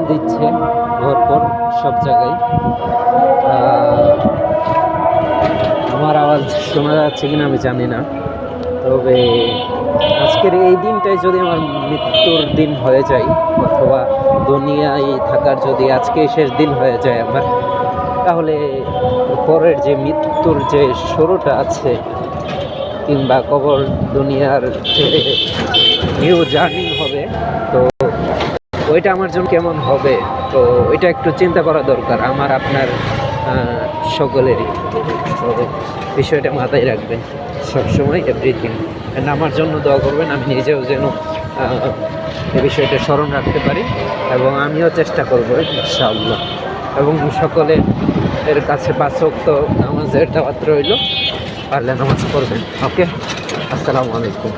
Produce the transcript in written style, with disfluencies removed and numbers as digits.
আজান দিচ্ছে ভরপুর সব জায়গায়। আমার আওয়াজ শোনা যাচ্ছে কিনা আমি জানি না, তবে আজকের এই দিনটাই যদি আমার মৃত্যুর দিন হয়ে যায়, অথবা দুনিয়ায় থাকার যদি আজকে শেষ দিন হয়ে যায় আমার, তাহলে পরের যে মৃত্যুর যে শুরুটা আছে, কিংবা কবর দুনিয়ার যে নিউ জার্নি হবে, তো ওইটা আমার জন্য কেমন হবে, তো ওইটা একটু চিন্তা করা দরকার আমার আপনার সকলেরই। তো বিষয়টা মাথায় রাখবেন সবসময়, এভরিথিং। অ্যান্ড আমার জন্য দোয়া করবেন, আমি নিজেও যেন এই বিষয়টা স্মরণ রাখতে পারি, এবং আমিও চেষ্টা করবো ইনশাআল্লাহ। এবং সকলের কাছে 5 ওয়াক্ত নামাজের দাওয়াত রইল, পারলে নামাজ পড়বেন। ওকে, আসসালামু আলাইকুম।